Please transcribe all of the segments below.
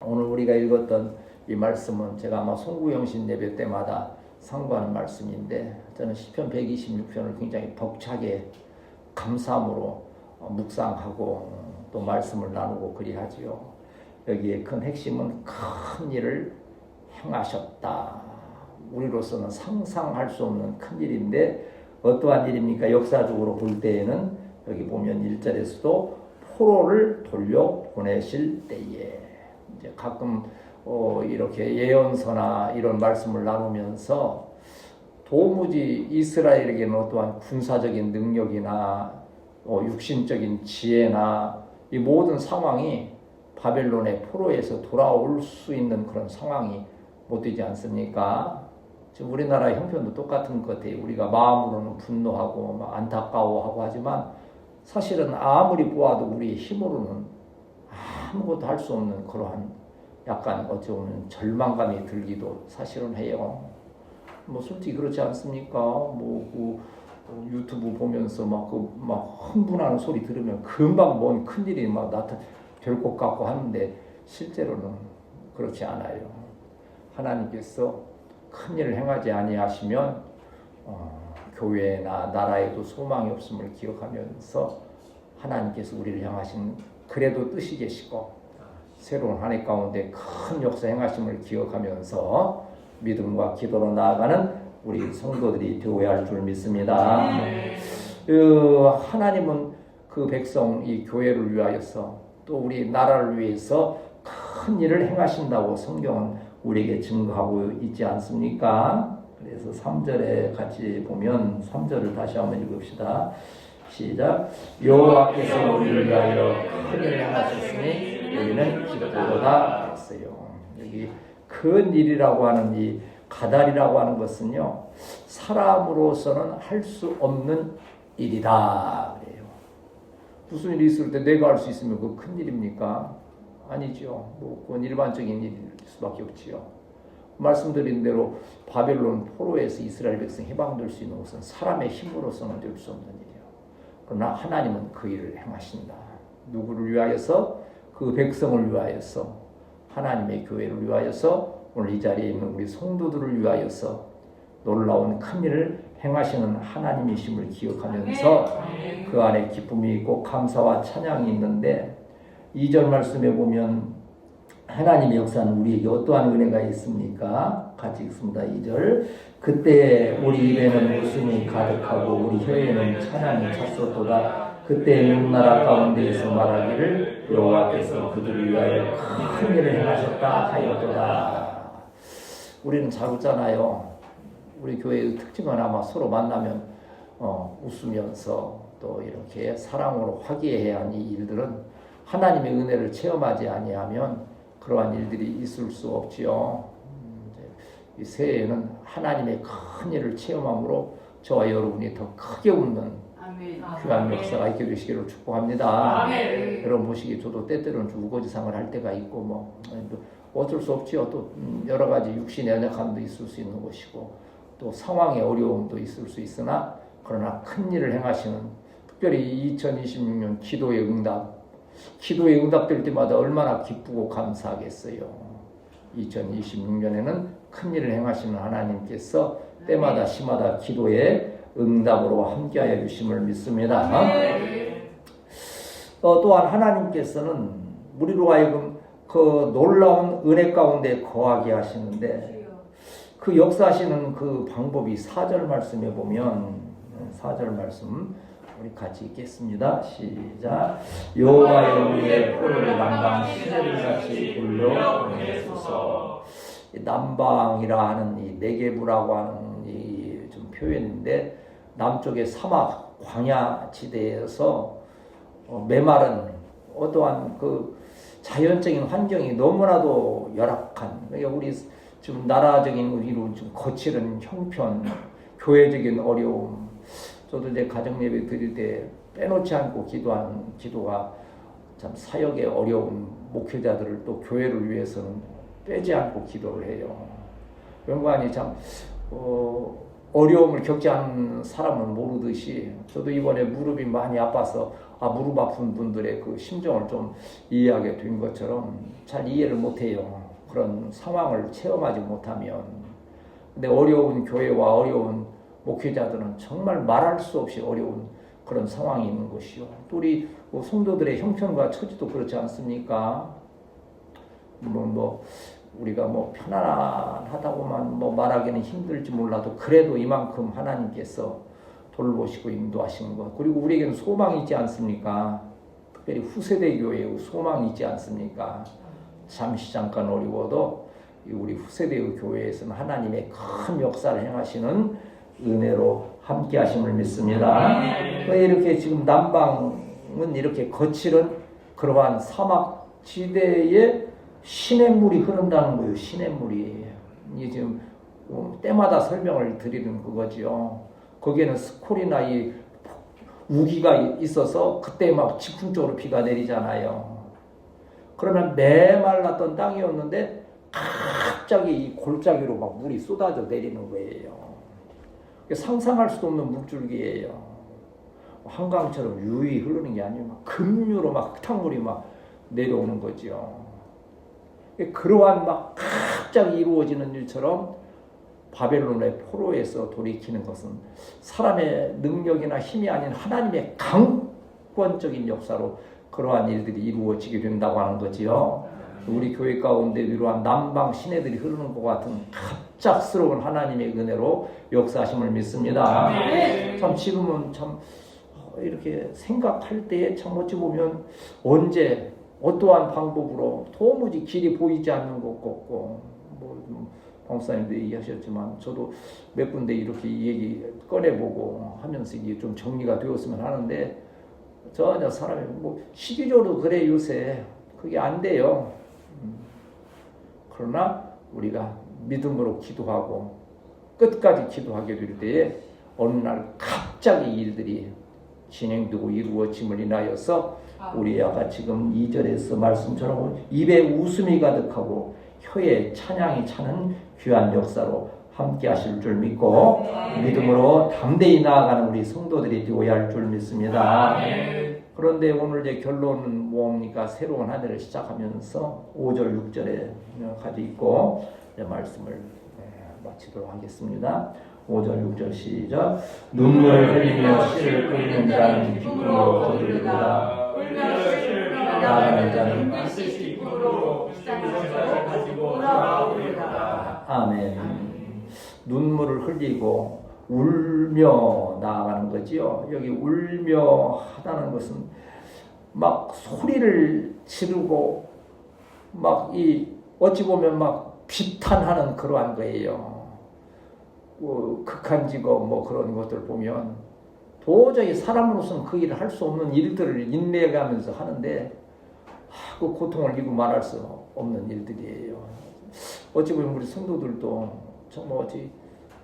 오늘 우리가 읽었던 이 말씀은 제가 아마 송구영신 예배 때마다 상고하는 말씀인데, 저는 시편 126편을 굉장히 벅차게 감사함으로 묵상하고 또 말씀을 나누고 그리하지요. 여기에 큰 핵심은 큰 일을 행하셨다. 우리로서는 상상할 수 없는 큰 일인데, 어떠한 일입니까? 역사적으로 볼 때에는 여기 보면 1절에서도 포로를 돌려보내실 때에, 이제 가끔 이렇게 예언서나 이런 말씀을 나누면서 도무지 이스라엘에게는 어떠한 군사적인 능력이나 육신적인 지혜나 이 모든 상황이 바벨론의 포로에서 돌아올 수 있는 그런 상황이 못 되지 않습니까? 지금 우리나라 형편도 똑같은 것 같아요. 우리가 마음으로는 분노하고 안타까워하고 하지만 사실은 아무리 보아도 우리의 힘으로는 아무것도 할 수 없는 그러한 약간 어찌 보면 절망감이 들기도 사실은 해요. 뭐 솔직히 그렇지 않습니까? 유튜브 보면서 막 흥분하는 소리 들으면 금방 뭔 큰일이 막 될 것 같고 하는데 실제로는 그렇지 않아요. 하나님께서 큰일을 행하지 아니하시면 교회나 나라에도 소망이 없음을 기억하면서 하나님께서 우리를 향하신 그래도 뜻이 계시고 새로운 한 해 가운데 큰 역사 행하심을 기억하면서 믿음과 기도로 나아가는 우리 성도들이 되어야 할 줄 믿습니다. 하나님은 그 백성 이 교회를 위하여서 또 우리 나라를 위해서 큰 일을 행하신다고 성경은 우리에게 증거하고 있지 않습니까? 그래서 3절에 같이 보면 3절을 다시 한번 읽읍시다. 시작. 여호와께서 우리를 위하여 큰 일을 행하셨으니 우리는 기쁘도다 했어요. 여기 큰 일이라고 하는 이 가달이라고 하는 것은요, 사람으로서는 할 수 없는 일이다 그래요. 무슨 일이 있을 때 내가 할 수 있으면 그 큰 일입니까? 아니죠. 그건 일반적인 일일 수밖에 없지요. 말씀드린 대로 바벨론 포로에서 이스라엘 백성 해방될 수 있는 것은 사람의 힘으로서는 될 수 없는 일이에요. 그러나 하나님은 그 일을 행하신다. 누구를 위하여서? 그 백성을 위하여서, 하나님의 교회를 위하여서, 오늘 이 자리에 있는 우리 성도들을 위하여서 놀라운 큰 일을 행하시는 하나님이심을 기억하면서 그 안에 기쁨이 있고 감사와 찬양이 있는데, 2절 말씀에 보면 하나님의 역사는 우리에게 어떠한 은혜가 있습니까? 같이 읽습니다. 2절. 그때 우리 입에는 웃음이 가득하고 우리 혀에는 찬양이 찼었도다. 그때 온 나라 가운데에서 말하기를 여호와께서 그들을 위하여 큰 일을 행하셨다 하였도다. 우리는 잘 웃잖아요. 우리 교회의 특징은 아마 서로 만나면 웃으면서 또 이렇게 사랑으로 화기애애한 이 일들은 하나님의 은혜를 체험하지 아니하면 그러한 일들이 있을 수 없지요. 이 새해에는 하나님의 큰 일을 체험함으로 저와 여러분이 더 크게 웃는 귀한 역사가 있게 되시기를 축복합니다. 아멘. 여러분 보시기에 저도 때때로는 우거지상을 할 때가 있고 어쩔 수 없지요. 또 여러 가지 육신의 연약함도 있을 수 있는 것이고 또 상황의 어려움도 있을 수 있으나, 그러나 큰 일을 행하시는, 특별히 2026년 기도의 응답될 때마다 얼마나 기쁘고 감사하겠어요. 2026년에는 큰 일을 행하시는 하나님께서 때마다 시마다 기도의 응답으로 함께하여 주심을 믿습니다. 또한 하나님께서는 우리로 하여금 그 놀라운 은혜 가운데 거하게 하시는데, 그 역사하시는 그 방법이 4절 말씀에 보면, 4절 말씀 우리 같이 읽겠습니다. 시작. 여호와여 우리의 포로를 남방 시내들같이 돌려보내소서. 남방이라 하는 이 네게부라고 하는 이 좀 표현인데, 남쪽의 사막 광야 지대에서 메마른 어떠한 그 자연적인 환경이 너무나도 열악한, 그러니까 우리 좀 나라적인 우리로 좀 거칠은 형편, 교회적인 어려움. 저도 이제 가정 예배 드릴 때 빼놓지 않고 기도하는 기도가 참 사역의 어려운 목회자들을 또 교회를 위해서는 빼지 않고 기도를 해요. 연관이 참 어려움을 겪지 않은 사람은 모르듯이, 저도 이번에 무릎이 많이 아파서 무릎 아픈 분들의 그 심정을 좀 이해하게 된 것처럼 잘 이해를 못해요. 그런 상황을 체험하지 못하면. 근데 어려운 교회와 어려운 목회자들은 정말 말할 수 없이 어려운 그런 상황이 있는 것이요. 또 우리 성도들의 형편과 처지도 그렇지 않습니까? 물론 우리가 편안하다고만 말하기는 힘들지 몰라도 그래도 이만큼 하나님께서 돌보시고 인도하시는 것. 그리고 우리에게는 소망이 있지 않습니까? 특별히 후세대 교회의 소망이 있지 않습니까? 잠시 잠깐 어려워도 우리 후세대의 교회에서는 하나님의 큰 역사를 행하시는 은혜로 함께 하심을 믿습니다. 이렇게 지금 남방은 이렇게 거칠은 그러한 사막 지대에 시냇물이 흐른다는 거예요. 시냇물이. 이게 지금 때마다 설명을 드리는 그거지요. 거기에는 스콜이나 이 우기가 있어서 그때 막 즉흥적으로 비가 내리잖아요. 그러면 메말랐던 땅이었는데 갑자기 이 골짜기로 막 물이 쏟아져 내리는 거예요. 상상할 수도 없는 물줄기예요. 한강처럼 유유히 흐르는 게 아니고 막 급류로 막 흙탕물이 막 내려오는 거죠. 그러한 막 갑자기 이루어지는 일처럼 바벨론의 포로에서 돌이키는 것은 사람의 능력이나 힘이 아닌 하나님의 강권적인 역사로 그러한 일들이 이루어지게 된다고 하는 거지요. 우리 교회 가운데 이러한 남방 시내들이 흐르는 것 같은 갑작스러운 하나님의 은혜로 역사하심을 믿습니다. 참 지금은 참 이렇게 생각할 때에 참 어찌 보면 언제 어떠한 방법으로 도무지 길이 보이지 않는 것 같고 박사님도 얘기하셨지만 저도 몇 군데 이렇게 얘기 꺼내보고 하면서 이게 좀 정리가 되었으면 하는데 전혀 사람이 시기적으로 그래 요새 그게 안 돼요. 그러나 우리가 믿음으로 기도하고 끝까지 기도하게 될 때에 어느 날 갑자기 일들이 진행되고 이루어짐을 인하여서 우리 아까 지금 2절에서 말씀처럼 입에 웃음이 가득하고 혀에 찬양이 차는 귀한 역사로 함께 하실 줄 믿고 믿음으로 담대히 나아가는 우리 성도들이 되어야 할 줄 믿습니다. 그런데 오늘 이제 결론은 뭡니까? 새로운 한 해를 시작하면서 5절 6절에 가지고 있고 이제 말씀을 마치도록 하겠습니다. 5절 6절 시작. 눈물을 흘리며 씨를 끓이는 자는 기쁨으로 거두리로다. 울며 씨를 나가는 자는 반드시 기쁨으로 시장을 가지고 돌아오리로다. 아멘. 눈물을 흘리고 울며 나아가는 거지요. 여기 울며 하다는 것은 막 소리를 지르고 막 어찌 보면 막 비탄하는 그러한 거예요. 극한 직업 그런 것들 보면 도저히 사람으로서는 그 일을 할 수 없는 일들을 인내가면서 하는데 그 고통을 이루 말할 수 없는 일들이에요. 어찌 보면 우리 성도들도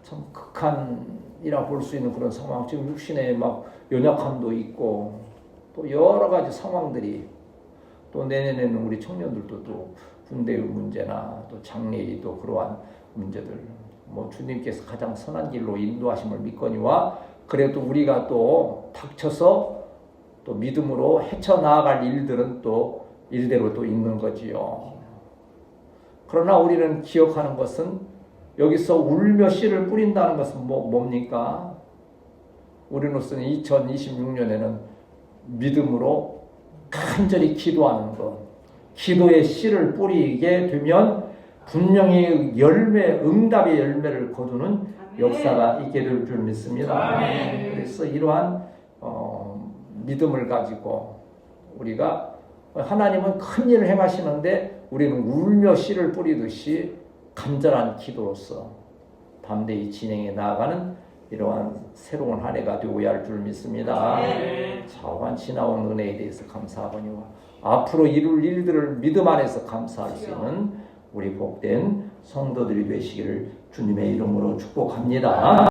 참 극한이라 볼 수 있는 그런 상황, 지금 육신에 막 연약함도 있고 또 여러 가지 상황들이 또 내년에는 우리 청년들도 또 군대의 문제나 또 장래의 또 그러한 문제들 주님께서 가장 선한 길로 인도하심을 믿거니와 그래도 우리가 또 닥쳐서 또 믿음으로 헤쳐나아갈 일들은 또 일대로 또 있는 거지요. 그러나 우리는 기억하는 것은 여기서 울며 씨를 뿌린다는 것은 뭡니까? 우리로서는 2026년에는 믿음으로 간절히 기도하는 것, 기도의 씨를 뿌리게 되면 분명히 응답의 열매를 거두는 역사가 있게 될 줄 믿습니다. 그래서 이러한 믿음을 가지고 우리가 하나님은 큰 일을 행하시는데 우리는 울며 씨를 뿌리듯이 간절한 기도로서 담대히 진행해 나아가는 이러한 새로운 한 해가 되어야 할 줄 믿습니다. 자관 지나온 은혜에 대해서 감사하거니와 앞으로 이룰 일들을 믿음 안에서 감사할 수 있는 우리 복된 성도들이 되시기를 주님의 이름으로 축복합니다.